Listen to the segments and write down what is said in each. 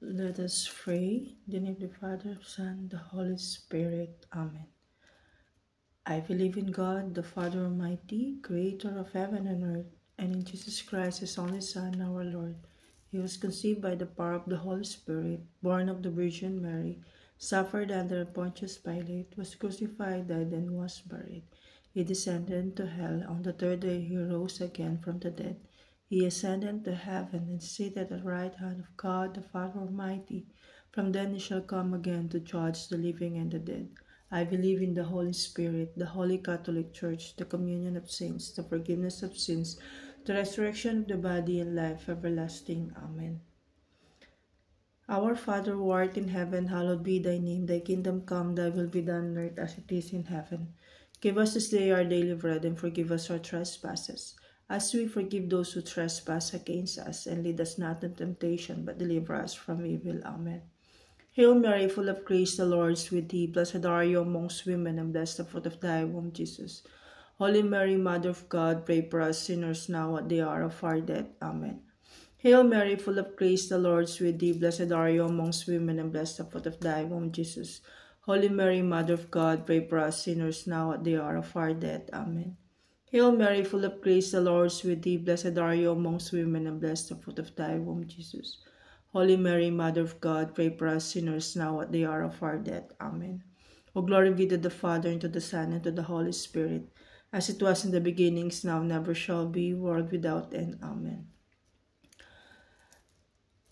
Let us pray. In the name of the Father, Son, the Holy Spirit. Amen. I believe in God, the Father Almighty, creator of heaven and earth, and in Jesus Christ, his only Son, our Lord. He was conceived by the power of the Holy Spirit, born of the Virgin Mary, suffered under Pontius Pilate, was crucified, died, and was buried. He descended into hell. On the third day he rose again from the dead. He ascended to heaven and is seated at the right hand of God the Father Almighty. From then he shall come again to judge the living and the dead. I believe in the Holy Spirit, the Holy Catholic Church, the communion of saints, the forgiveness of sins, the resurrection of the body, and life everlasting. Amen. Our Father who art in heaven, hallowed be thy name. Thy kingdom come, thy will be done on earth as it is in heaven. Give us this day our daily bread, and forgive us our trespasses, as we forgive those who trespass against us. And lead us not into temptation, but deliver us from evil. Amen. Hail Mary, full of grace, the Lord is with thee. Blessed are you amongst women, and blessed the fruit of thy womb, Jesus. Holy Mary, Mother of God, pray for us sinners now at the hour of our death. Amen. Hail Mary, full of grace, the Lord is with thee. Blessed are you amongst women, and blessed the fruit of thy womb, Jesus. Holy Mary, Mother of God, pray for us sinners now at the hour of our death. Amen. Hail Mary, full of grace, the Lord is with thee. Blessed are you amongst women, and blessed the fruit of thy womb, Jesus. Holy Mary, Mother of God, pray for us sinners now at the hour of our death. Amen. O glory be to the Father, and to the Son, and to the Holy Spirit, as it was in the beginning, is now, never shall be, world without end. Amen.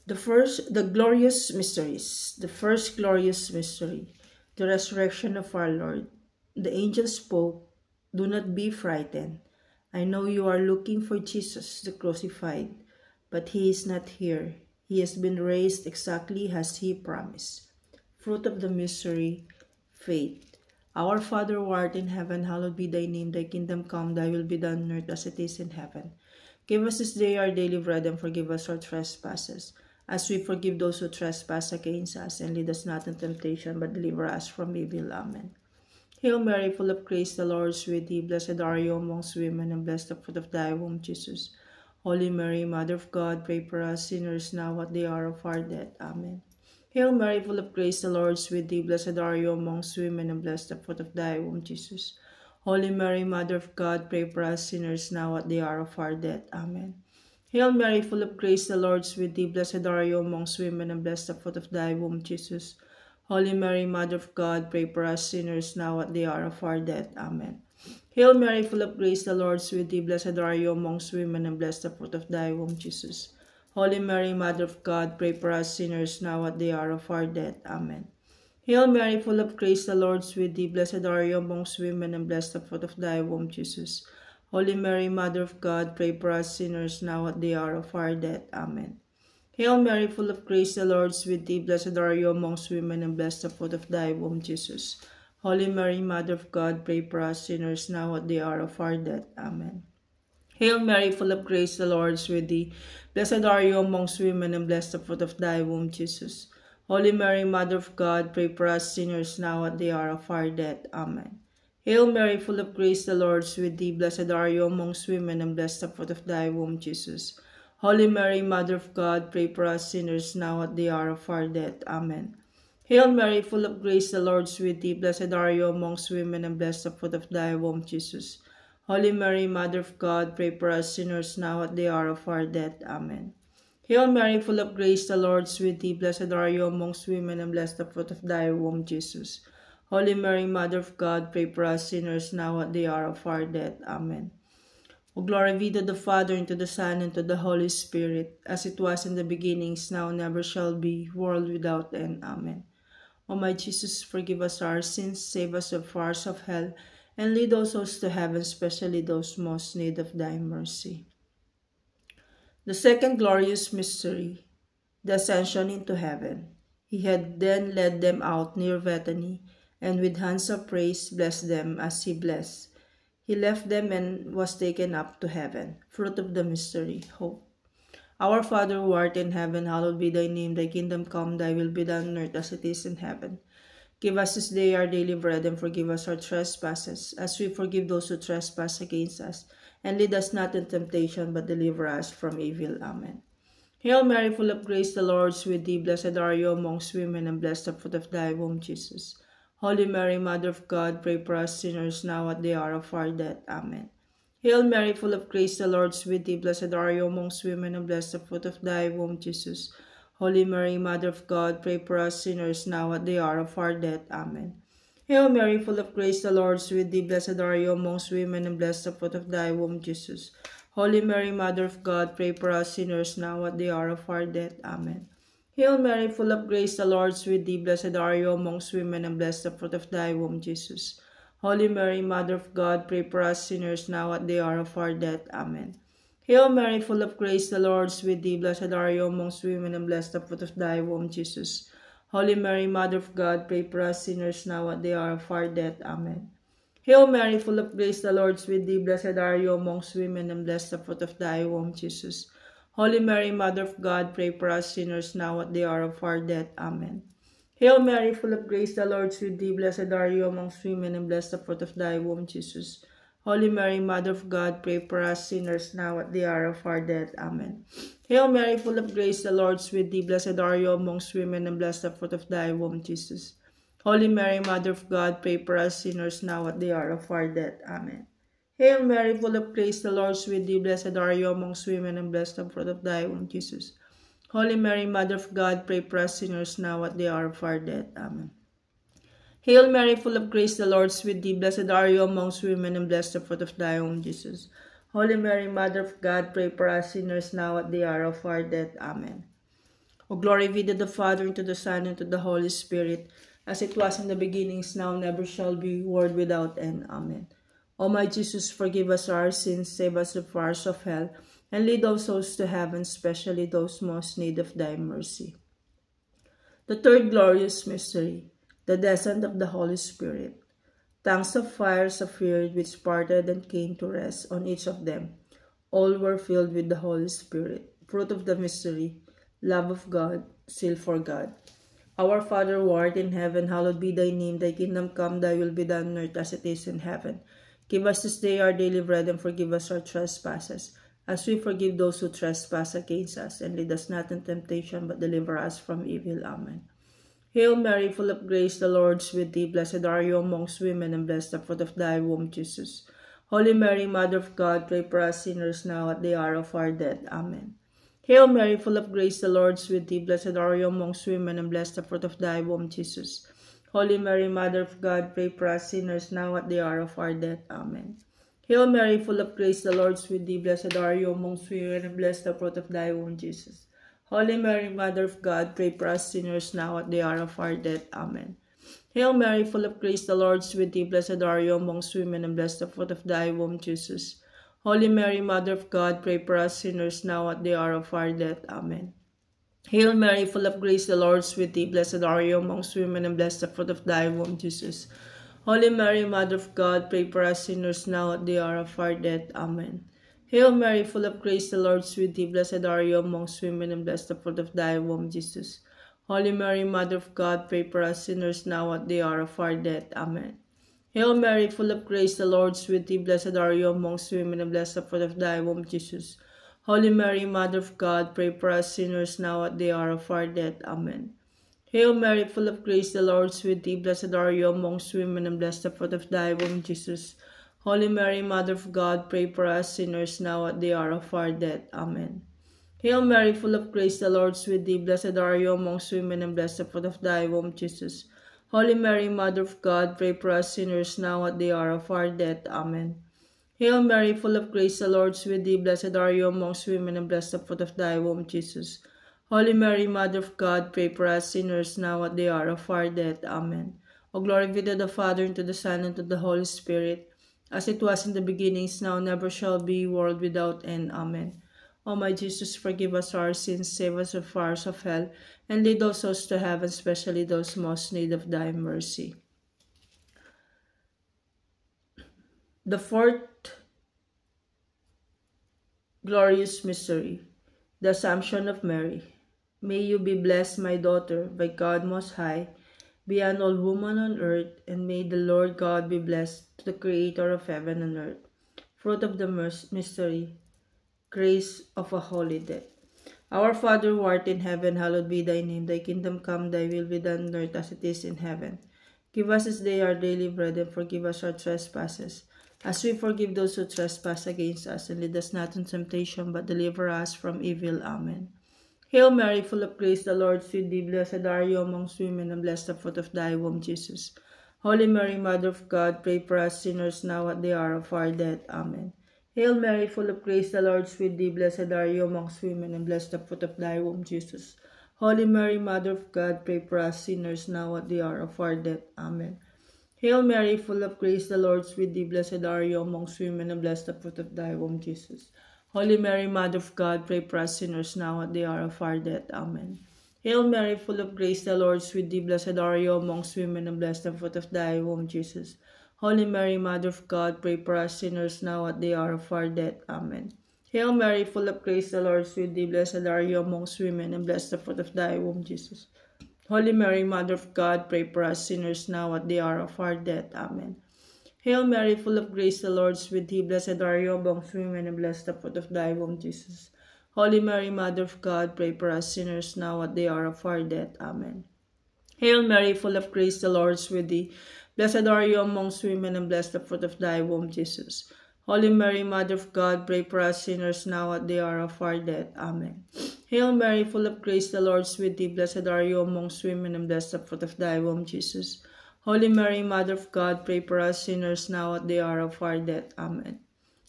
The glorious mysteries. The first glorious mystery, the resurrection of our Lord. The angel spoke, "Do not be frightened. I know you are looking for Jesus, the crucified, but he is not here. He has been raised exactly as he promised." Fruit of the mystery, faith. Our Father who art in heaven, hallowed be thy name. Thy kingdom come, thy will be done on earth as it is in heaven. Give us this day our daily bread, and forgive us our trespasses, as we forgive those who trespass against us. And lead us not into temptation, but deliver us from evil. Amen. Hail Mary, full of grace, the Lord is with thee. Blessed are you amongst women, and blessed the fruit of thy womb, Jesus. Holy Mary, Mother of God, pray for us sinners now at the hour of our death. Amen. Hail Mary, full of grace, the Lord is with thee. Blessed are you amongst women, and blessed the fruit of thy womb, Jesus. Holy Mary, Mother of God, pray for us sinners now at the hour of our death. Amen. Hail Mary, full of grace, the Lord is with thee. Blessed are you amongst women, and blessed the fruit of thy womb, Jesus. Holy Mary, Mother of God, pray for us sinners now at the hour of our death. Amen. Hail Mary, full of grace, the Lord is with thee. Blessed are you amongst women, and blessed the fruit of thy womb, Jesus. Holy Mary, Mother of God, pray for us sinners now at the hour of our death. Amen. Hail Mary, full of grace, the Lord is with thee. Blessed are you amongst women, and blessed the fruit of thy womb, Jesus. Holy Mary, Mother of God, pray for us sinners now at the hour of our death. Amen. Hail Mary, full of grace, the Lord is with thee. Blessed are you amongst women, and blessed the fruit of thy womb, Jesus. Holy Mary, Mother of God, pray for us sinners now at the hour of our death. Amen. Hail Mary, full of grace, the Lord is with thee. Blessed are you amongst women, and blessed the fruit of thy womb, Jesus. Holy Mary, Mother of God, pray for us sinners now at the hour of our death. Amen. Hail Mary, full of grace, the Lord is with thee. Blessed are you amongst women, and blessed the fruit of thy womb, Jesus. Holy Mary, Mother of God, pray for us sinners now at the hour of our death. Amen. Hail Mary, full of grace, the Lord is with thee. Blessed are you amongst women, and blessed the fruit of thy womb, Jesus. Holy Mary, Mother of God, pray for us sinners now at the hour of our death. Amen. Hail Mary, full of grace, the Lord is with thee. Blessed are you amongst women, and blessed the fruit of thy womb, Jesus. Holy Mary, Mother of God, pray for us sinners now at the hour of our death. Amen. O glory be to the Father, and to the Son, and to the Holy Spirit, as it was in the beginning, is now, never shall be, world without end. Amen. O my Jesus, forgive us our sins, save us from the fires of hell, and lead all souls to heaven, especially those most in need of thy mercy. The second glorious mystery, the ascension into heaven. He had then led them out near Bethany, and with hands of praise blessed them as he blessed. He left them and was taken up to heaven. Fruit of the mystery, hope. Our Father who art in heaven, hallowed be thy name. Thy kingdom come, thy will be done on earth as it is in heaven. Give us this day our daily bread, and forgive us our trespasses, as we forgive those who trespass against us. And lead us not into temptation, but deliver us from evil. Amen. Hail Mary, full of grace, the Lord is with thee. Blessed are you amongst women, and blessed the fruit of thy womb, Jesus. Holy Mary, Mother of God, pray for us sinners now at the hour of our death. Amen. Hail Mary, full of grace, the Lord is with thee. Blessed are you amongst women, and blessed the fruit of thy womb, Jesus. Holy Mary, Mother of God, pray for us sinners now at the hour of our death. Amen. Hail Mary, full of grace, the Lord is with thee. Blessed are you amongst women, and blessed the fruit of thy womb, Jesus. Holy Mary, Mother of God, pray for us sinners now at the hour of our death. Amen. Hail Mary, full of grace, the Lord is with thee. Blessed are you amongst women, and blessed the fruit of thy womb, Jesus. Holy Mary, Mother of God, pray for us sinners now at the hour of our death. Amen. Hail Mary, full of grace, the Lord is with thee. Blessed are you amongst women, and blessed the fruit of thy womb, Jesus. Holy Mary, Mother of God, pray for us sinners now at the hour of our death. Amen. Hail Mary, full of grace, the Lord is with thee. Blessed are you amongst women, and blessed the fruit of thy womb, Jesus. Holy Mary, Mother of God, pray for us sinners now at the hour of our death. Amen. Hail Mary, full of grace, the Lord is with thee. Blessed are you amongst women, and blessed the fruit of thy womb, Jesus. Holy Mary, Mother of God, pray for us sinners now at the hour of our death. Amen. Hail Mary, full of grace, the Lord is with thee. Blessed are you amongst women, and blessed the fruit of thy womb, Jesus. Holy Mary, Mother of God, pray for us sinners now at the hour of our death. Amen. Hail Mary, full of grace, the Lord is with thee. Blessed are you amongst women, and blessed the fruit of thy womb, Jesus. Holy Mary, Mother of God, pray for us sinners now at the hour of our death. Amen. Hail Mary, full of grace, the Lord is with thee. Blessed are you amongst women, and blessed the fruit of thy womb, Jesus. Holy Mary, Mother of God, pray for us sinners now at the hour of our death. Amen. O glory be to the Father, and to the Son, and to the Holy Spirit, as it was in the beginning, is now, never shall be, world without end. Amen. O my Jesus, forgive us our sins, save us from the fires of hell, and lead all souls to heaven, especially those most in need of thy mercy. The third glorious mystery, the descent of the Holy Spirit. Tongues of fire appeared, which parted and came to rest on each of them. All were filled with the Holy Spirit. Fruit of the mystery, love of God, zeal for God. Our Father who art in heaven, hallowed be thy name. Thy kingdom come, thy will be done on earth as it is in heaven. Give us this day our daily bread, and forgive us our trespasses, as we forgive those who trespass against us. And lead us not in temptation, but deliver us from evil. Amen. Hail Mary, full of grace, the Lord is with thee. Blessed are you amongst women, and blessed the fruit of thy womb, Jesus. Holy Mary, Mother of God, pray for us sinners now at the hour of our death. Amen. Hail Mary, full of grace, the Lord is with thee. Blessed are you amongst women, and blessed the fruit of thy womb, Jesus. Holy Mary, Mother of God, pray for us sinners now at the hour of our death. Amen. Hail Mary, full of grace, the Lord is with thee. Blessed are you amongst women, and blessed the fruit of thy womb, Jesus. Holy Mary, Mother of God, pray for us sinners now at the hour of our death. Amen. Hail Mary, full of grace, the Lord is with thee. Blessed are you amongst women, and blessed the fruit of thy womb, Jesus. Holy Mary, Mother of God, pray for us sinners now at the hour of our death. Amen. Hail Mary, full of grace, the Lord is with thee. Blessed are you amongst women, and blessed the fruit of thy womb, Jesus. Holy Mary, Mother of God, pray for us sinners now at the hour of our death. Amen. Hail Mary, full of grace, the Lord is with thee. Blessed are you amongst women, and blessed the fruit of thy womb, Jesus. Holy Mary, Mother of God, pray for us sinners now at the hour of our death. Amen. Hail Mary, full of grace, the Lord is with thee. Blessed are you amongst women, and blessed the fruit of thy womb, Jesus. Holy Mary, Mother of God, pray for us sinners now at the hour of our death. Amen. Hail Mary, full of grace, the Lord is with thee. Blessed are you amongst women, and blessed the fruit of thy womb, Jesus. Holy Mary, Mother of God, pray for us sinners now at the hour of our death. Amen. Hail Mary, full of grace, the Lord is with thee. Blessed are you amongst women, and blessed the fruit of thy womb, Jesus. Holy Mary, Mother of God, pray for us sinners now at the hour of our death. Amen. Hail Mary, full of grace, the Lord is with thee. Blessed are you amongst women, and blessed the fruit of thy womb, Jesus. Holy Mary, Mother of God, pray for us sinners now at the hour of our death. Amen. O glory be to the Father, and to the Son, and to the Holy Spirit, as it was in the beginning, is now, never shall be, world without end. Amen. O my Jesus, forgive us our sins, save us from the fires of hell, and lead all souls to heaven, especially those most in need of thy mercy. The fourth glorious mystery, the Assumption of Mary. May you be blessed, my daughter, by God Most High, beyond all women on earth, and may the Lord God be blessed, the Creator of heaven and earth. Fruit of the mystery, grace of a holy death. Our Father who art in heaven, hallowed be thy name. Thy kingdom come, thy will be done on earth as it is in heaven. Give us this day our daily bread, and forgive us our trespasses, as we forgive those who trespass against us. And lead us not into temptation, but deliver us from evil. Amen. Hail Mary, full of grace, the Lord is with thee. Blessed are you amongst women, and blessed the fruit of thy womb, Jesus. Holy Mary, Mother of God, pray for us sinners now at the hour of our death. Amen. Hail Mary, full of grace, the Lord is with thee. Blessed are you amongst women, and blessed the fruit of thy womb, Jesus. Holy Mary, Mother of God, pray for us sinners now at the hour of our death. Amen. Hail Mary, full of grace, the Lord is with thee. Blessed are you amongst women, and blessed the fruit of thy womb, Jesus. Holy Mary, Mother of God, pray for us sinners now at the hour of our death. Amen. Hail Mary, full of grace, the Lord is with thee. Blessed are you amongst women, and blessed the fruit of thy womb, Jesus. Holy Mary, Mother of God, pray for us sinners now at the hour of our death. Amen. Hail Mary, full of grace, the Lord is with thee. Blessed are you amongst women, and blessed the fruit of thy womb, Jesus. Holy Mary, Mother of God, pray for us sinners now at the hour of our death. Amen. Hail Mary, full of grace, the Lord is with thee. Blessed are you amongst women, and blessed the fruit of thy womb, Jesus. Holy Mary, Mother of God, pray for us sinners now at the hour of our death. Amen. Hail Mary, full of grace, the Lord is with thee. Blessed are you amongst women, and blessed the fruit of thy womb, Jesus. Holy Mary, Mother of God, pray for us sinners now at the hour of our death. Amen. Hail Mary, full of grace, the Lord is with thee. Blessed are you amongst women, and blessed the fruit of thy womb, Jesus. Holy Mary, Mother of God, pray for us sinners now at the hour of our death. Amen.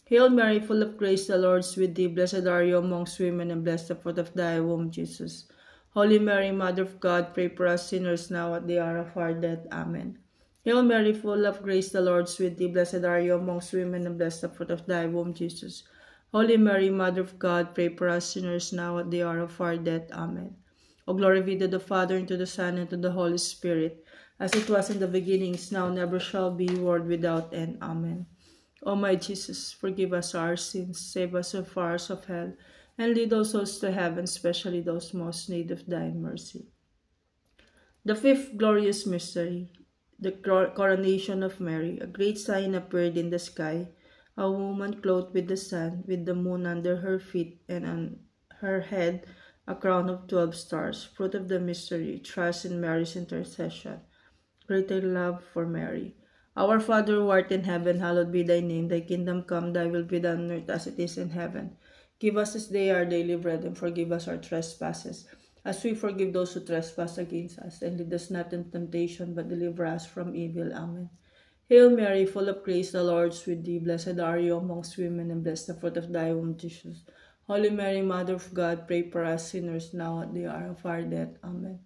Hail Mary, full of grace, the Lord is with thee. Blessed are you amongst women, and blessed the fruit of thy womb, Jesus. Holy Mary, Mother of God, pray for us sinners now at the hour of our death. Amen. Hail Mary, full of grace, the Lord is with thee. Blessed are you amongst women, and blessed the fruit of thy womb, Jesus. Holy Mary, Mother of God, pray for us sinners now at the hour of our death. Amen. O glory be to the Father, and to the Son, and to the Holy Spirit, as it was in the beginning, is now, never shall be, world without end. Amen. O my Jesus, forgive us our sins, save us from fires of hell, and lead all souls to heaven, especially those most in need of thy mercy. The fifth glorious mystery, the coronation of Mary. A great sign appeared in the sky, a woman clothed with the sun, with the moon under her feet, and on her head a crown of 12 stars. Fruit of the mystery, trust in Mary's intercession. Greater love for Mary. Our Father who art in heaven, hallowed be thy name. Thy kingdom come, thy will be done on earth as it is in heaven. Give us this day our daily bread, and forgive us our trespasses, as we forgive those who trespass against us. And lead us not into temptation, but deliver us from evil. Amen. Hail Mary, full of grace, the Lord is with thee. Blessed are you amongst women, and blessed the fruit of thy womb, Jesus. Holy Mary, Mother of God, pray for us sinners now at the hour of our death. Amen.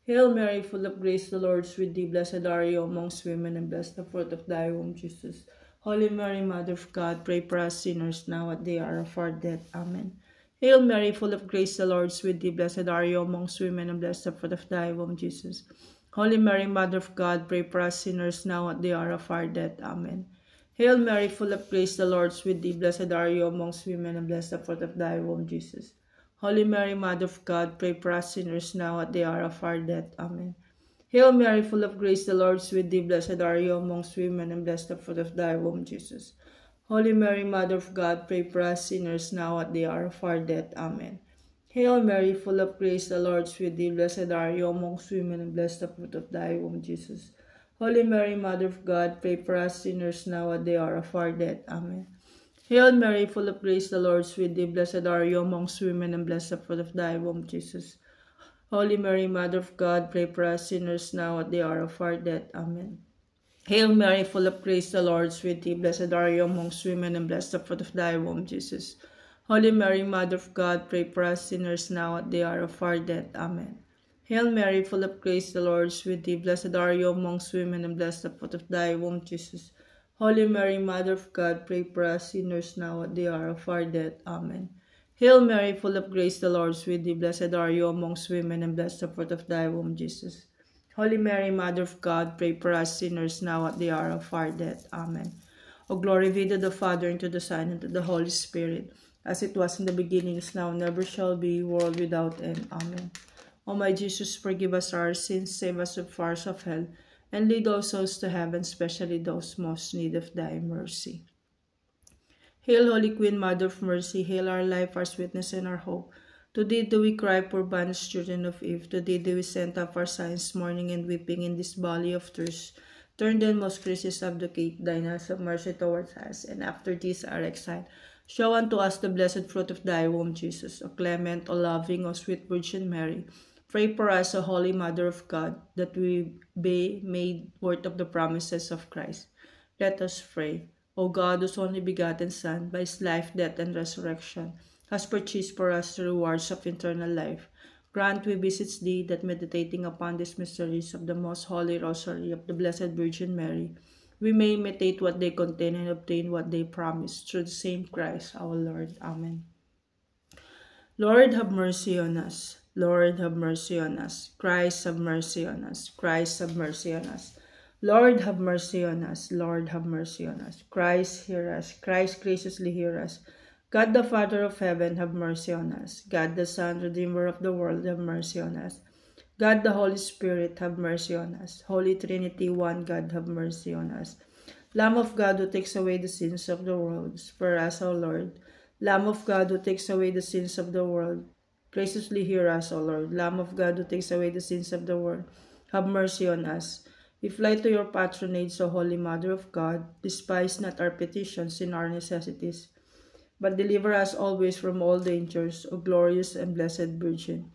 Hail Mary, full of grace, the Lord is with thee. Blessed are you amongst women, and blessed the fruit of thy womb, Jesus. Holy Mary, Mother of God, pray for us sinners now at the hour of our death. Amen. Hail Mary, full of grace, the Lord is with thee. Blessed are you amongst women, and blessed the fruit of thy womb, Jesus. Holy Mary, Mother of God, pray for us sinners now at the hour of our death. Amen. Hail Mary, full of grace, the Lord is with thee. Blessed are you amongst women, and blessed the fruit of thy womb, Jesus. Holy Mary, Mother of God, pray for us sinners now at the hour of our death. Amen. Hail Mary, full of grace, the Lord is with thee. Blessed are you amongst women, and blessed the fruit of thy womb, Jesus. Holy Mary, Mother of God, pray for us sinners now at the hour of our death. Amen. Hail Mary, full of grace, the Lord is with thee. Blessed are you amongst women, and blessed the fruit of thy womb, Jesus. Holy Mary, Mother of God, pray for us sinners now at the hour of our death. Amen. Hail Mary, full of grace, the Lord is with thee. Blessed are you amongst women, and blessed the fruit of thy womb, Jesus. Holy Mary, Mother of God, pray for us sinners now at the hour of our death. Amen. Hail Mary, full of grace, the Lord is with thee. Blessed are you amongst women, and blessed the fruit of thy womb, Jesus. Holy Mary, Mother of God, pray for us sinners now at the hour of our death. Amen. Hail Mary, full of grace, the Lord is with thee. Blessed are you amongst women, and blessed the fruit of thy womb, Jesus. Holy Mary, Mother of God, pray for us sinners now at the hour of our death. Amen. Hail Mary, full of grace, the Lord is with thee. Blessed are you amongst women, and blessed the fruit of thy womb, Jesus. Holy Mary, Mother of God, pray for us sinners now at the hour of our death. Amen. O glory be to the Father, and to the Son, and to the Holy Spirit, as it was in the beginning, is now, never shall be, world without end. Amen. O my Jesus, forgive us our sins, save us from fires of hell, and lead all souls to heaven, especially those most in need of thy mercy. Hail, Holy Queen, Mother of Mercy, hail our life, our sweetness, and our hope. Today do we cry, poor banished children of Eve. Today do we send up our sighs, mourning and weeping in this valley of tears. Turn then, most gracious Advocate, thine eyes of mercy towards us, and after this our exile, show unto us the blessed fruit of thy womb, Jesus. O clement, O loving, O sweet Virgin Mary, pray for us, O Holy Mother of God, that we be made worthy of the promises of Christ. Let us pray. O God, whose only begotten Son, by his life, death, and resurrection, has purchased for us the rewards of eternal life, grant, we beseech thee, that meditating upon these mysteries of the most holy rosary of the Blessed Virgin Mary, we may imitate what they contain and obtain what they promise, through the same Christ our Lord. Amen. Lord, have mercy on us. Lord, have mercy on us. Christ, have mercy on us. Christ, have mercy on us. Lord, have mercy on us. Lord, have mercy on us. Christ, hear us. Christ, graciously hear us. God the Father of heaven, have mercy on us. God the Son, Redeemer of the world, have mercy on us. God the Holy Spirit, have mercy on us. Holy Trinity, one God, have mercy on us. Lamb of God, who takes away the sins of the world, spare us, O Lord. Lamb of God, who takes away the sins of the world, graciously hear us, O Lord. Lamb of God, who takes away the sins of the world, have mercy on us. We fly to your patronage, O Holy Mother of God. Despise not our petitions in our necessities, but deliver us always from all dangers, O glorious and blessed Virgin.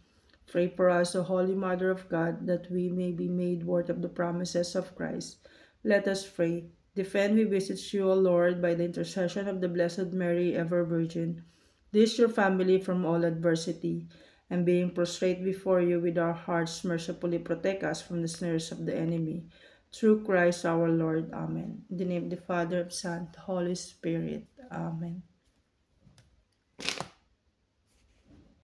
Pray for us, O Holy Mother of God, that we may be made worthy of the promises of Christ. Let us pray. Defend, we beseech you, O Lord, by the intercession of the Blessed Mary, ever Virgin, this your family from all adversity, and being prostrate before you with our hearts, mercifully protect us from the snares of the enemy. Through Christ our Lord. Amen. In the name of the Father, of the Son, and the Holy Spirit. Amen.